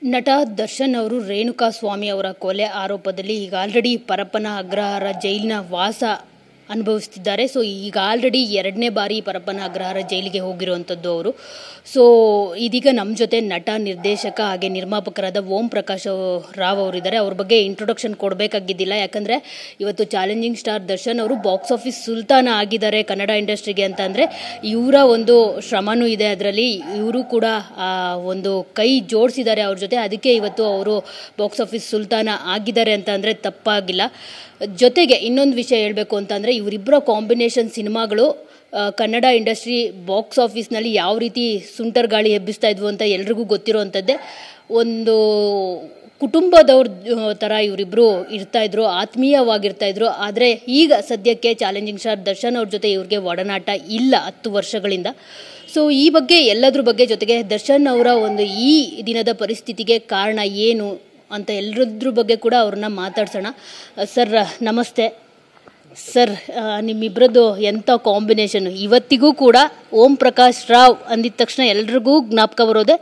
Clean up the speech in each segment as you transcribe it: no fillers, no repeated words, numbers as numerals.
ನಟ ದರ್ಶನ್ ಅವರು ರೇಣುಕಾ ಸ್ವಾಮಿ ಅವರ ಕೊಲೆ ಆರೋಪದಲ್ಲಿ ಈಗ ಆಲ್ರೆಡಿ ಪರಪ್ಪನ ಅಗ್ರಹಾರ ಜೈಲಿನ ವಾಸ ಅನುಭವಿಸ್ತಿದ್ದಾರೆ. ಸೊ ಈಗ ಆಲ್ರೆಡಿ 2ನೇ ಬಾರಿ ಪರಪ್ಪನ ಅಗ್ರಹಾರ ಜೈಲಿಗೆ ಹೋಗಿರುವಂಥದ್ದು ಅವರು. ಸೊ ಇದೀಗ ನಮ್ಮ ಜೊತೆ ನಟ, ನಿರ್ದೇಶಕ ಹಾಗೆ ನಿರ್ಮಾಪಕರಾದ ಓಂ ಪ್ರಕಾಶ್ ರಾವ್ ಅವರಿದ್ದಾರೆ. ಅವ್ರ ಬಗ್ಗೆ ಇಂಟ್ರೊಡಕ್ಷನ್ ಕೊಡಬೇಕಾಗಿದ್ದಿಲ್ಲ, ಯಾಕಂದರೆ ಇವತ್ತು ಚಾಲೆಂಜಿಂಗ್ ಸ್ಟಾರ್ ದರ್ಶನ್ ಅವರು ಬಾಕ್ಸ್ ಆಫೀಸ್ ಸುಲ್ತಾನ ಆಗಿದ್ದಾರೆ ಕನ್ನಡ ಇಂಡಸ್ಟ್ರಿಗೆ ಅಂತ ಅಂದರೆ ಇವರ ಒಂದು ಶ್ರಮನೂ ಇದೆ ಅದರಲ್ಲಿ. ಇವರು ಕೂಡ ಒಂದು ಕೈ ಜೋಡಿಸಿದ್ದಾರೆ ಅವ್ರ ಜೊತೆ, ಅದಕ್ಕೆ ಇವತ್ತು ಅವರು ಬಾಕ್ಸ್ ಆಫೀಸ್ ಸುಲ್ತಾನ ಆಗಿದ್ದಾರೆ ಅಂತ ಅಂದರೆ ತಪ್ಪಾಗಿಲ್ಲ. ಜೊತೆಗೆ ಇನ್ನೊಂದು ವಿಷಯ ಹೇಳಬೇಕು ಅಂತಂದರೆ ಇವರಿಬ್ಬರ ಕಾಂಬಿನೇಷನ್ ಸಿನಿಮಾಗಳು ಕನ್ನಡ ಇಂಡಸ್ಟ್ರಿ ಬಾಕ್ಸ್ ಆಫೀಸ್ನಲ್ಲಿ ಯಾವ ರೀತಿ ಸುಂಟರ್ ಗಾಳಿ ಎಬ್ಬಿಸ್ತಾ ಇದ್ವು ಅಂತ ಎಲ್ರಿಗೂ ಗೊತ್ತಿರೋವಂಥದ್ದೇ. ಒಂದು ಕುಟುಂಬದವ್ರ ಥರ ಇವರಿಬ್ಬರು ಇರ್ತಾಯಿದ್ರು, ಆತ್ಮೀಯವಾಗಿರ್ತಾಯಿದ್ರು. ಆದರೆ ಈಗ ಸದ್ಯಕ್ಕೆ ಚಾಲೆಂಜಿಂಗ್ ಸ್ಟಾರ್ ದರ್ಶನ್ ಅವ್ರ ಜೊತೆ ಇವ್ರಿಗೆ ಒಡನಾಟ ಇಲ್ಲ 10 ವರ್ಷಗಳಿಂದ. ಸೊ ಈ ಬಗ್ಗೆ ಎಲ್ಲದ್ರ ಬಗ್ಗೆ, ಜೊತೆಗೆ ದರ್ಶನ್ ಅವರ ಒಂದು ಈ ದಿನದ ಪರಿಸ್ಥಿತಿಗೆ ಕಾರಣ ಏನು ಅಂತ ಎಲ್ಲರದ್ರ ಬಗ್ಗೆ ಕೂಡ ಅವ್ರನ್ನ ಮಾತಾಡ್ಸೋಣ. ಸರ್ ನಮಸ್ತೆ. ಸರ್, ನಿಮ್ಮಿಬ್ಬರದ್ದು ಎಂಥ ಕಾಂಬಿನೇಷನ್. ಇವತ್ತಿಗೂ ಕೂಡ ಓಂ ಪ್ರಕಾಶ್ ರಾವ್ ಅಂದಿದ ತಕ್ಷಣ ಎಲ್ರಿಗೂ ಜ್ಞಾಪಕ ಬರೋದೆ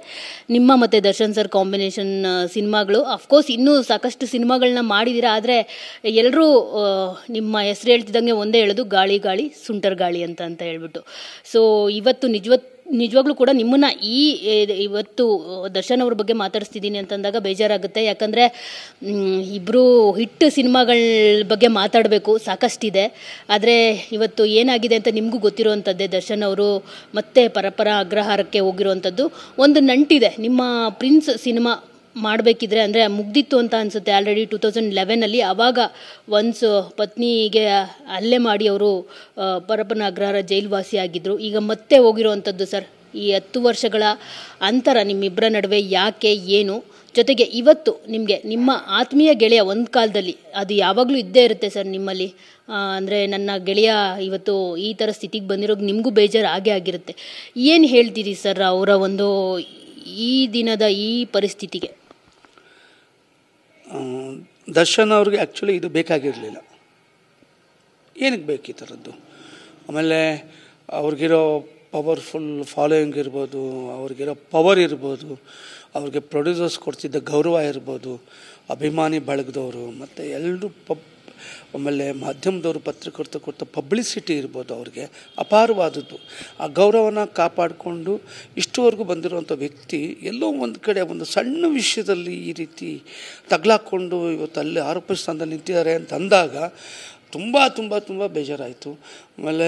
ನಿಮ್ಮ ಮತ್ತು ದರ್ಶನ್ ಸರ್ ಕಾಂಬಿನೇಷನ್ ಸಿನಿಮಾಗಳು. ಅಫ್ಕೋರ್ಸ್ ಇನ್ನೂ ಸಾಕಷ್ಟು ಸಿನಿಮಾಗಳನ್ನ ಮಾಡಿದ್ದೀರಾ, ಆದರೆ ಎಲ್ಲರೂ ನಿಮ್ಮ ಹೆಸರು ಹೇಳ್ತಿದ್ದಂಗೆ ಒಂದೇ ಹೇಳೋದು ಗಾಳಿ ಗಾಳಿ ಸುಂಟರ್ ಗಾಳಿ ಅಂತ ಹೇಳ್ಬಿಟ್ಟು. ಸೊ ಇವತ್ತು ನಿಜವಾಗ್ಲೂ ಕೂಡ ನಿಮ್ಮನ್ನು ಇವತ್ತು ದರ್ಶನ್ ಅವ್ರ ಬಗ್ಗೆ ಮಾತಾಡಿಸ್ತಿದ್ದೀನಿ ಅಂತಂದಾಗ ಬೇಜಾರಾಗುತ್ತೆ. ಯಾಕಂದರೆ ಇಬ್ಬರು ಹಿಟ್ ಸಿನಿಮಾಗಳ ಬಗ್ಗೆ ಮಾತಾಡಬೇಕು, ಸಾಕಷ್ಟಿದೆ. ಆದರೆ ಇವತ್ತು ಏನಾಗಿದೆ ಅಂತ ನಿಮಗೂ ಗೊತ್ತಿರೋವಂಥದ್ದೇ. ದರ್ಶನ್ ಅವರು ಮತ್ತೆ ಪರಪ್ಪನ ಅಗ್ರಹಾರಕ್ಕೆ ಹೋಗಿರುವಂಥದ್ದು ಒಂದು ನಂಟಿದೆ. ನಿಮ್ಮ ಪ್ರಿನ್ಸ್ ಸಿನಿಮಾ ಮಾಡಬೇಕಿದ್ರೆ ಅಂದರೆ ಮುಗ್ದಿತ್ತು ಅಂತ ಅನಿಸುತ್ತೆ ಆಲ್ರೆಡಿ 2011 ಆವಾಗ ಒನ್ಸ್ ಪತ್ನಿಗೆ ಹಲ್ಲೆ ಮಾಡಿ ಅವರು ಪರಪ್ಪನ ಅಗ್ರಹಾರ ಜೈಲ್ವಾಸಿ ಆಗಿದ್ದರು. ಈಗ ಮತ್ತೆ ಹೋಗಿರೋವಂಥದ್ದು. ಸರ್, ಈ 10 ವರ್ಷಗಳ ಅಂತರ ನಿಮ್ಮಿಬ್ಬರ ನಡುವೆ ಯಾಕೆ, ಏನು? ಜೊತೆಗೆ ಇವತ್ತು ನಿಮಗೆ ನಿಮ್ಮ ಆತ್ಮೀಯ ಗೆಳೆಯ ಒಂದು ಕಾಲದಲ್ಲಿ ಅದು ಯಾವಾಗಲೂ ಇದ್ದೇ ಇರುತ್ತೆ ಸರ್ ನಿಮ್ಮಲ್ಲಿ, ಅಂದರೆ ನನ್ನ ಗೆಳೆಯ ಇವತ್ತು ಈ ಥರ ಸ್ಥಿತಿಗೆ ಬಂದಿರೋದು ನಿಮಗೂ ಬೇಜಾರು ಆಗೇ ಆಗಿರುತ್ತೆ. ಏನು ಹೇಳ್ತೀರಿ ಸರ್ ಅವರ ಒಂದು ಈ ದಿನದ ಈ ಪರಿಸ್ಥಿತಿಗೆ? ದರ್ಶನ್ ಅವ್ರಿಗೆ ಆ್ಯಕ್ಚುಲಿ ಇದು ಬೇಕಾಗಿರಲಿಲ್ಲ. ಏನಕ್ಕೆ ಬೇಕು ಈ ಥರದ್ದು? ಆಮೇಲೆ ಅವ್ರಿಗಿರೋ ಪವರ್ಫುಲ್ ಫಾಲೋಯಿಂಗ್ ಇರ್ಬೋದು, ಅವ್ರಿಗಿರೋ ಪವರ್ ಇರ್ಬೋದು, ಅವ್ರಿಗೆ ಪ್ರೊಡ್ಯೂಸರ್ಸ್ ಕೊಡ್ತಿದ್ದ ಗೌರವ ಇರ್ಬೋದು, ಅಭಿಮಾನಿ ಬಳಗದವರು ಮತ್ತು ಎಲ್ಲರೂ ಆಮೇಲೆ ಮಾಧ್ಯಮದವರು ಪತ್ರಕರ್ತರು ಕೊಟ್ಟ ಪಬ್ಲಿಸಿಟಿ ಇರ್ಬೋದು, ಅವ್ರಿಗೆ ಅಪಾರವಾದದ್ದು. ಆ ಗೌರವನ ಕಾಪಾಡಿಕೊಂಡು ಇಷ್ಟುವರೆಗೂ ಬಂದಿರುವಂಥ ವ್ಯಕ್ತಿ ಎಲ್ಲೋ ಒಂದು ಕಡೆ ಒಂದು ಸಣ್ಣ ವಿಷಯದಲ್ಲಿ ಈ ರೀತಿ ತಗ್ಲಾಕ್ಕೊಂಡು ಇವತ್ತು ಅಲ್ಲಿ ಆರೋಪ ಸ್ಥಾನದಲ್ಲಿ ನಿಂತಿದ್ದಾರೆ ಅಂತ ಅಂದಾಗ ತುಂಬ ತುಂಬ ತುಂಬ ಬೇಜಾರಾಯಿತು. ಆಮೇಲೆ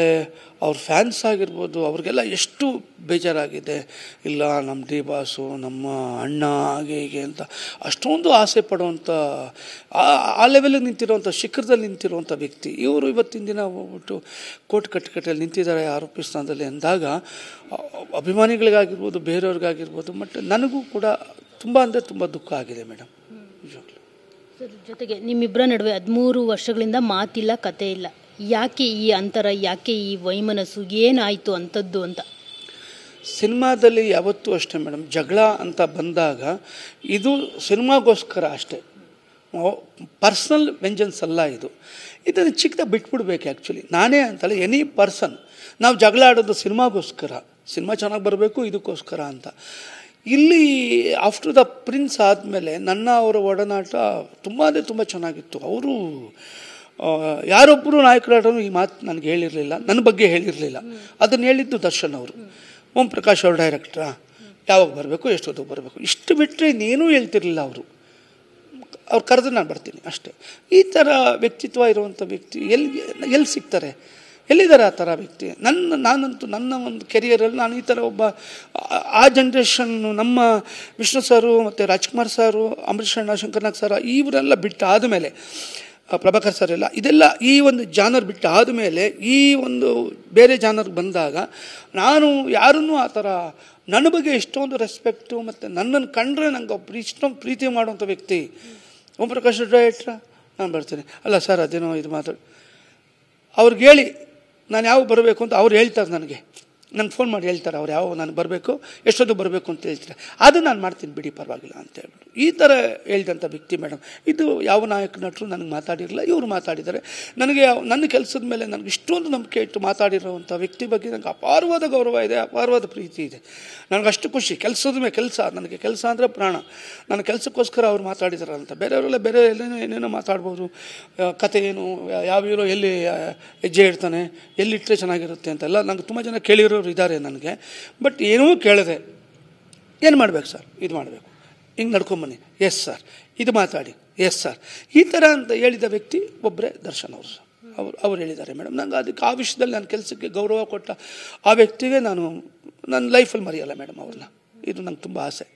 ಅವ್ರ ಫ್ಯಾನ್ಸ್ ಆಗಿರ್ಬೋದು, ಅವ್ರಿಗೆಲ್ಲ ಎಷ್ಟು ಬೇಜಾರಾಗಿದೆ. ಇಲ್ಲ ನಮ್ಮ ಡಿ ಬಾಸು, ನಮ್ಮ ಅಣ್ಣ, ಹಾಗೆ ಹೀಗೆ ಅಂತ ಅಷ್ಟೊಂದು ಆಸೆ ಪಡುವಂಥ ಆ ಲೆವೆಲಿಗೆ ನಿಂತಿರುವಂಥ, ಶಿಖರದಲ್ಲಿ ನಿಂತಿರುವಂಥ ವ್ಯಕ್ತಿ ಇವರು ಇವತ್ತಿನ ದಿನ ಹೋಗ್ಬಿಟ್ಟು ಕೋರ್ಟ್ ಕಟ್ಟಕಟ್ಟೆಯಲ್ಲಿ ನಿಂತಿದ್ದಾರೆ ಆರೋಪಿ ಸ್ಥಾನದಲ್ಲಿ ಅಂದಾಗ ಅಭಿಮಾನಿಗಳಿಗಾಗಿರ್ಬೋದು, ಬೇರೆಯವ್ರಿಗಾಗಿರ್ಬೋದು, ಬಟ್ ನನಗೂ ಕೂಡ ತುಂಬ ಅಂದರೆ ತುಂಬ ದುಃಖ ಆಗಿದೆ ಮೇಡಮ್, ನಿಜವಾಗ್ಲೂ. ಸರ್, ಜೊತೆಗೆ ನಿಮ್ಮಿಬ್ಬರ ನಡುವೆ 13 ವರ್ಷಗಳಿಂದ ಮಾತಿಲ್ಲ, ಕತೆ ಇಲ್ಲ. ಯಾಕೆ ಈ ಅಂತರ, ಯಾಕೆ ಈ ವೈಮನಸ್ಸು, ಏನಾಯಿತು ಅಂಥದ್ದು ಅಂತ? ಸಿನಿಮಾದಲ್ಲಿ ಯಾವತ್ತೂ ಅಷ್ಟೇ ಮೇಡಮ್, ಜಗಳ ಅಂತ ಬಂದಾಗ ಇದು ಸಿನಿಮಾಗೋಸ್ಕರ ಅಷ್ಟೇ, ಪರ್ಸ್ನಲ್ ವೆಂಜನ್ಸ್ ಅಲ್ಲ ಇದು. ಇದನ್ನು ಚಿಕ್ಕದಾಗಿ ಬಿಟ್ಬಿಡ್ಬೇಕು ಆ್ಯಕ್ಚುಲಿ. ನಾನೇ ಅಂತಲ್ಲ, ಎನಿ ಪರ್ಸನ್ ನಾವು ಜಗಳ ಆಡೋದು ಸಿನಿಮಾಗೋಸ್ಕರ, ಸಿನಿಮಾ ಚೆನ್ನಾಗಿ ಬರಬೇಕು ಇದಕ್ಕೋಸ್ಕರ ಅಂತ. ಇಲ್ಲಿ ಆಫ್ಟರ್ ದ ಪ್ರಿನ್ಸ್ ಆದಮೇಲೆ ನನ್ನ ಅವರ ಒಡನಾಟ ತುಂಬ ಅಂದರೆ ತುಂಬ ಚೆನ್ನಾಗಿತ್ತು. ಅವರು ಯಾರೊಬ್ಬರು ನಾಯಕರಾಡೋನು ಈ ಮಾತು ನನಗೆ ಹೇಳಿರಲಿಲ್ಲ, ನನ್ನ ಬಗ್ಗೆ ಹೇಳಿರಲಿಲ್ಲ. ಅದನ್ನು ಹೇಳಿದ್ದು ದರ್ಶನ್ ಅವರು. ಓಂ ಪ್ರಕಾಶ್ ಅವ್ರ ಡೈರೆಕ್ಟ್ರಾ, ಯಾವಾಗ ಬರಬೇಕು, ಎಷ್ಟೊತ್ತಿಗೆ ಬರಬೇಕು, ಇಷ್ಟು ಬಿಟ್ಟರೆ ಇನ್ನೇನೂ ಹೇಳ್ತಿರ್ಲಿಲ್ಲ ಅವರು. ಅವ್ರು ಕರೆದು ನಾನು ಬರ್ತೀನಿ ಅಷ್ಟೇ. ಈ ಥರ ವ್ಯಕ್ತಿತ್ವ ಇರುವಂಥ ವ್ಯಕ್ತಿ ಎಲ್ಲಿ ಸಿಗ್ತಾರೆ, ಎಲ್ಲಿದ್ದಾರೆ ಆ ಥರ ವ್ಯಕ್ತಿ? ನಾನಂತೂ ನನ್ನ ಒಂದು ಕೆರಿಯರಲ್ಲಿ ನಾನು ಈ ಥರ ಒಬ್ಬ ಆ ಜನ್ರೇಷನ್ನು ನಮ್ಮ ವಿಷ್ಣು ಸಾರು ಮತ್ತು ರಾಜ್ಕುಮಾರ್ ಸಾರು, ಅಂಬರೀಷ್ ಅಣ್ಣ, ಶಂಕರ್ನಾಗ್ ಸರ್ ಇವರೆಲ್ಲ ಬಿಟ್ಟು ಆದಮೇಲೆ, ಪ್ರಭಾಕರ್ ಸರ್ ಎಲ್ಲ ಇದೆಲ್ಲ ಈ ಒಂದು ಜಾನರ್ ಬಿಟ್ಟು ಆದಮೇಲೆ ಈ ಒಂದು ಬೇರೆ ಜಾನರ್ಗೆ ಬಂದಾಗ ನಾನು ಯಾರನ್ನೂ ಆ ಥರ ನನ್ನ ಬಗ್ಗೆ ಇಷ್ಟೊಂದು ರೆಸ್ಪೆಕ್ಟು ಮತ್ತು ನನ್ನನ್ನು ಕಂಡ್ರೆ ನಂಗೆ ಇಷ್ಟೊಂದು ಪ್ರೀತಿ ಮಾಡುವಂಥ ವ್ಯಕ್ತಿ ಓಂ ಪ್ರಕಾಶ್ ಡೈರೆಕ್ಟ್ರ, ನಾನು ಬರ್ತೀನಿ. ಅಲ್ಲ ಸರ್ ಅದೇನೋ ಇದು ಮಾತಾಡಿ ಅವ್ರಿಗೆ ಹೇಳಿ ನಾನು ಯಾವ ಬರಬೇಕು ಅಂತ ಅವ್ರು ಹೇಳ್ತಾರೆ ನನಗೆ. ನಂಗೆ ಫೋನ್ ಮಾಡಿ ಹೇಳ್ತಾರೆ ಅವ್ರು ಯಾವ ನಾನು ಬರಬೇಕು ಎಷ್ಟೊತ್ತು ಬರಬೇಕು ಅಂತ ಹೇಳ್ತಾರೆ, ಅದು ನಾನು ಮಾಡ್ತೀನಿ ಬಿಡಿ ಪರವಾಗಿಲ್ಲ ಅಂತ ಹೇಳ್ಬಿಟ್ಟು ಈ ಥರ ಹೇಳ್ದಂಥ ವ್ಯಕ್ತಿ ಮೇಡಮ್. ಇದು ಯಾವ ನಾಯಕ ನಟರು ನನಗೆ ಮಾತಾಡಿರಲಿಲ್ಲ, ಇವರು ಮಾತಾಡಿದ್ದಾರೆ. ನನಗೆ ನನ್ನ ಕೆಲಸದ ಮೇಲೆ ನನಗೆ ಇಷ್ಟೊಂದು ನಂಬಿಕೆ ಇಟ್ಟು ಮಾತಾಡಿರೋವಂಥ ವ್ಯಕ್ತಿ ಬಗ್ಗೆ ನನಗೆ ಅಪಾರವಾದ ಗೌರವ ಇದೆ, ಅಪಾರವಾದ ಪ್ರೀತಿ ಇದೆ. ನನಗಷ್ಟು ಖುಷಿ. ಕೆಲಸದ ಮೇಲೆ ಕೆಲಸ, ನನಗೆ ಕೆಲಸ ಅಂದರೆ ಪ್ರಾಣ. ನನ್ನ ಕೆಲಸಕ್ಕೋಸ್ಕರ ಅವ್ರು ಮಾತಾಡಿದಾರೆ ಅಂತ. ಬೇರೆಯವರೆಲ್ಲ ಬೇರೆ ಏನೇನೋ ಮಾತಾಡ್ಬೋದು, ಕತೆ ಏನು, ಯಾವ ಹೀರೋ ಎಲ್ಲಿ ಹೆಜ್ಜೆ ಇಡ್ತಾನೆ, ಎಲ್ಲಿಟ್ಟರೆ ಚೆನ್ನಾಗಿರುತ್ತೆ ಅಂತೆಲ್ಲ ನನಗೆ ತುಂಬ ಜನ ಕೇಳಿರೋರು ಇದ್ದಾರೆ ನನಗೆ. ಬಟ್ ಏನೂ ಕೇಳದೆ ಏನು ಮಾಡಬೇಕು ಸರ್, ಇದು ಮಾಡಬೇಕು, ಹಿಂಗೆ ನಡ್ಕೊಂಬನ್ನಿ, ಎಸ್ ಸರ್, ಇದು ಮಾತಾಡಿ, ಎಸ್ ಸರ್, ಈ ಥರ ಅಂತ ಹೇಳಿದ ವ್ಯಕ್ತಿ ಒಬ್ಬರೇ ದರ್ಶನ್ ಅವರು ಸರ್. ಅವ್ರು ಹೇಳಿದ್ದಾರೆ ಮೇಡಮ್. ನಂಗೆ ಅದಕ್ಕೆ ಆ ವಿಷಯದಲ್ಲಿ ನನ್ನ ಕೆಲಸಕ್ಕೆ ಗೌರವ ಕೊಟ್ಟ ಆ ವ್ಯಕ್ತಿಗೆ ನಾನು ನನ್ನ ಲೈಫಲ್ಲಿ ಮರೆಯಲ್ಲ ಮೇಡಮ್ ಅವ್ರನ್ನ. ಇದು ನಂಗೆ ತುಂಬ ಆಸೆ.